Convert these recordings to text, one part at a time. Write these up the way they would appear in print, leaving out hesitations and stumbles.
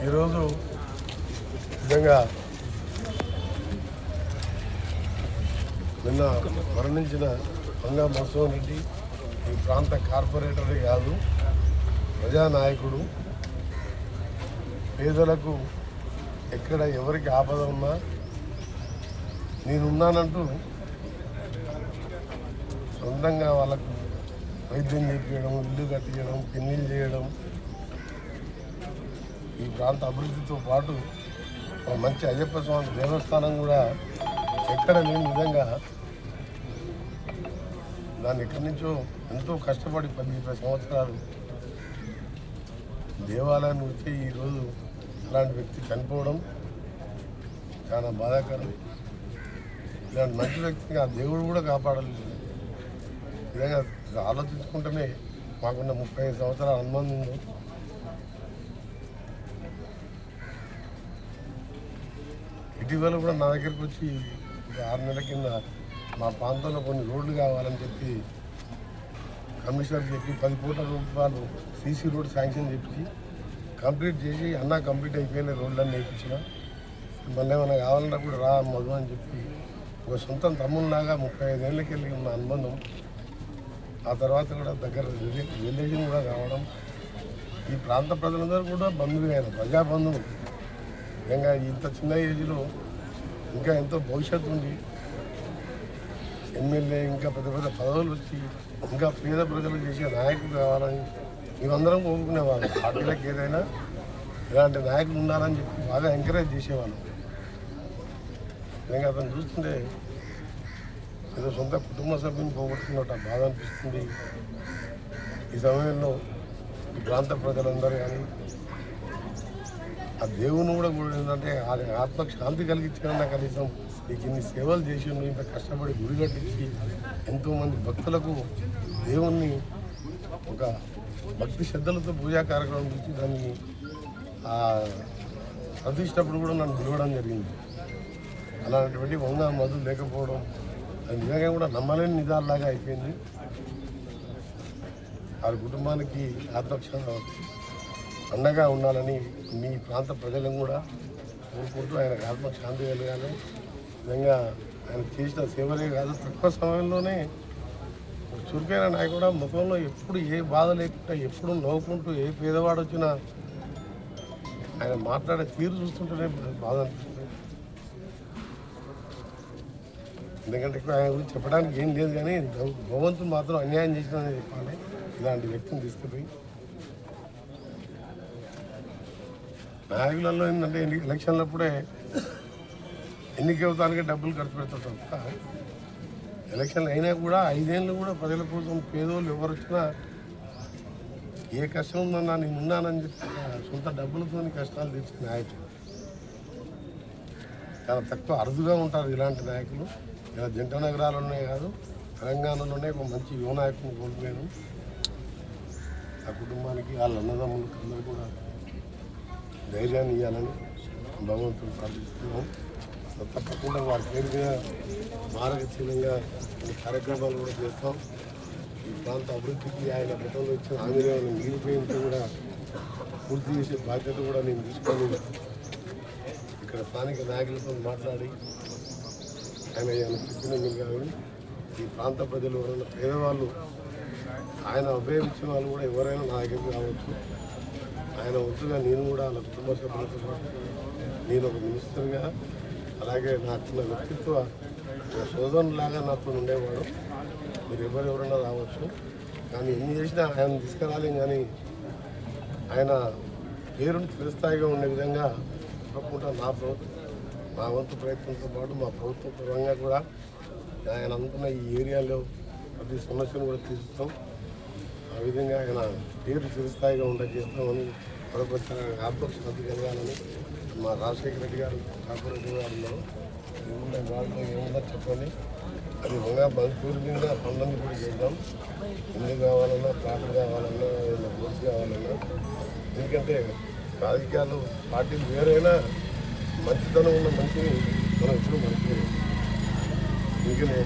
ఈరోజు నిజంగా నిన్న మరణించిన వంగా మధుసూదన్ రెడ్డి ఈ ప్రాంత కార్పొరేటరే కాదు, ప్రజానాయకుడు. పేదలకు ఎక్కడ ఎవరికి ఆపద ఉన్నా నేనున్నానంటూ సొంతంగా వాళ్ళకు వైద్యం చేయించడం, ఇల్లు కట్టించడం, పెళ్లిళ్ళు చేయడం, ఈ ప్రాంత అభివృద్ధితో పాటు ఒక మంచి అయ్యప్ప స్వామి దేవస్థానం కూడా ఎక్కడ లేని విధంగా దాన్ని ఎక్కడి నుంచో ఎంతో కష్టపడి 10-20 సంవత్సరాలు దేవాలయాన్ని వచ్చి ఈరోజు అలాంటి వ్యక్తి చనిపోవడం చాలా బాధాకరం. ఇలాంటి మంచి వ్యక్తిని ఆ దేవుడు కూడా కాపాడలేదు. నిజంగా ఆలోచించుకుంటేనే మాకున్న 35 సంవత్సరాల అనుబంధం ఉంది. ఇటీవల కూడా నా దగ్గరికి వచ్చి 6 నెలల కింద మా ప్రాంతంలో కొన్ని రోడ్లు కావాలని చెప్పి కమిషనర్ చెప్పి 10 కోట్ల రూపాయలు సీసీ రోడ్ శాంక్షన్ చెప్పి కంప్లీట్ చేసి అన్నా కంప్లీట్ అయిపోయిన రోడ్లన్నీ వేయించిన. మళ్ళీ ఏమైనా కావాలన్నా కూడా రా మధు అని చెప్పి ఒక సొంతం తమ్ముళ్ళలాగా 35 ఏళ్ళకి వెళ్ళి ఉన్న అనుబంధం. ఆ తర్వాత కూడా దగ్గర రిలేషన్ కూడా కావడం, ఈ ప్రాంత ప్రజలందరూ కూడా బంధువులు అయిన ప్రజాబంధువులు. నిజంగా ఇంత చిన్న ఏజ్లో ఇంకా ఎంతో భవిష్యత్తు ఉంది. ఎమ్మెల్యే ఇంకా పెద్ద పెద్ద పదవులు వచ్చి ఇంకా పేద ప్రజలు చేసే నాయకులు కావాలని మేమందరం కోరుకునేవాళ్ళం. పార్టీలకు ఏదైనా ఇలాంటి నాయకులు ఉండాలని చెప్పి బాగా ఎంకరేజ్ చేసేవాళ్ళం. నిజంగా అతను చూస్తుంటే ఏదో సొంత కుటుంబ సభ్యుని పోగొట్టుకున్నట్టు బాధ అనిపిస్తుంది. ఈ సమయంలో ఈ ప్రాంత ప్రజలందరూ కానీ ఆ దేవుని కూడా ఏంటంటే ఆత్మకు శాంతి కలిగించాలన్నా కనీసం నీకు ఇన్ని సేవలు చేసి ఇంత కష్టపడి గుడి కట్టించి ఎంతోమంది భక్తులకు దేవుణ్ణి ఒక భక్తి శ్రద్ధలతో పూజా కార్యక్రమం చేసి దాన్ని ప్రతిష్టప్పుడు కూడా నన్ను పిలవడం జరిగింది. అలాంటివంటి వంగా మధు లేకపోవడం అది నిజంగా కూడా నమ్మలేని నిజాల్లాగా అయిపోయింది. వారి కుటుంబానికి ఆత్మక్ష అండగా ఉండాలని మీ ప్రాంత ప్రజలను కూడా కోరుకుంటూ ఆయనకు ఆత్మశాంతి కలగాలి. నిజంగా ఆయన చేసిన సేవలే కాదు, తక్కువ సమయంలోనే చురుకైన నాయకుడు. ముఖంలో ఎప్పుడు ఏ బాధ లేకుండా ఎప్పుడు నవ్వుకుంటూ ఏ పేదవాడు వచ్చినా ఆయన మాట్లాడే తీరు చూస్తుంటేనే బాధ అనిపిస్తుంది. ఎందుకంటే ఇక్కడ ఆయన గురించి చెప్పడానికి ఏం లేదు, కానీ భగవంతుడు మాత్రం అన్యాయం చేసినని చెప్పాలి ఇలాంటి వ్యక్తిని తీసుకుపోయి. నాయకులలో ఏంటంటే ఎలక్షన్లప్పుడే ఎన్నికవుతానికి డబ్బులు ఖర్చు పెడతారు తప్ప ఎలక్షన్లు అయినా కూడా 5 ఏళ్ళు కూడా ప్రజల కోసం పేదోళ్ళు ఎవరు వచ్చినా ఏ కష్టం ఉందన్నా నేను ఉన్నానని చెప్పి సొంత డబ్బులతో కష్టాలు తెచ్చిన నాయకులు చాలా తక్కువ అరుదుగా ఉంటారు. ఇలాంటి నాయకులు ఇలా జంట నగరాల్లోనే కాదు తెలంగాణలోనే ఒక మంచి యువ నాయకుని కోల్పోయాను. ఆ కుటుంబానికి వాళ్ళ అన్నదమ్ములకు అందరూ కూడా ధైర్యాన్ని ఇవ్వాలని భగవంతుడు ప్రార్థిస్తున్నాం. తప్పకుండా వారి పేరు మీద మార్గశీలంగా కొన్ని కార్యక్రమాలు కూడా చేస్తాం. ఈ ప్రాంత అభివృద్ధికి ఆయన గతంలో ఇచ్చిన హామీలను మిగిలిపోయినట్టు కూడా పూర్తి చేసే బాధ్యత కూడా నేను తీసుకొని ఇక్కడ స్థానిక నాయకులతో మాట్లాడి ఆయన చెప్పిన కానీ ఈ ప్రాంత ప్రజలు ఎవరైనా పేదవాళ్ళు ఆయన ఉపయోగించిన వాళ్ళు కూడా ఎవరైనా నా దగ్గరికి రావచ్చు. ఆయన వద్దుగా నేను కూడా వాళ్ళ కుటుంబ సభ్యులతో పాటు నేను ఒక మినిస్టర్గా అలాగే నాకున్న వ్యక్తిత్వ సోదరులాగా నాతో ఉండేవాడు. మీరు ఎవరెవరైనా రావచ్చు, కానీ ఏం చేసినా ఆయన తీసుకురాలేం. కానీ ఆయన పేరును చిరస్థాయిగా ఉండే విధంగా తప్పకుండా నా వంతు ప్రయత్నంతో పాటు మా ప్రభుత్వ పరంగా కూడా ఆయన అనుకున్న ఈ ఏరియాలో ప్రతి సమస్యను కూడా తీరుస్తాం. ఆ విధంగా ఆయన పేరు చిరస్థాయిగా ఉండే చేస్తామని మరొకసారి ఆత్మశాంతి కలగాలని మా రాజశేఖర రెడ్డి గారు కార్పొరేటర్ గారు ఉన్నారు. ఏమున్నా వాళ్ళు ఏమున్నా చెప్పండి, అది వంగా పేరు మీద పనులన్నీ కూడా చేద్దాం. ఇల్లు కావాలన్నా ప్లాట్లు కావాలన్నా కావాలన్నా. ఎందుకంటే రాజకీయాలు పార్టీలు వేరైనా మంచితనం ఉన్న మనిషిని మనం ఎప్పుడు మర్చిపోయాం. అందుకనే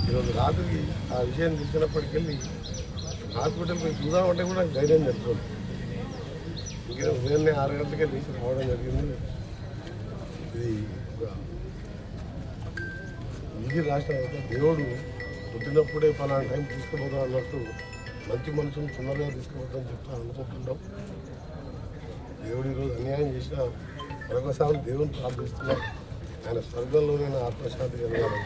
ఈరోజు రాత్రికి ఆ విషయం తెలిసినప్పటికెళ్ళి హాస్పిటల్ పోయి చూద్దామంటే కూడా నాకు ధైర్యం సరిపోదు. ఇంకా ఉదయాన్నే 6 గంటలకే లేచి రావడం జరిగింది. ఇది ఒక విధి రాసిన తర్వాత దేవుడు పుట్టినప్పుడే పలానా టైం తీసుకుపోతాం అన్నట్టు మంచి మనుషులు తొందరగా తీసుకుపోతామని చెప్తా అనుకుంటున్నాం. దేవుడు ఈరోజు అన్యాయం చేసినా మరొకసారి దేవుని ప్రార్థిస్తున్నాం. ఆయన స్వర్గంలోనే ఆత్మశాంతి కలగాలి.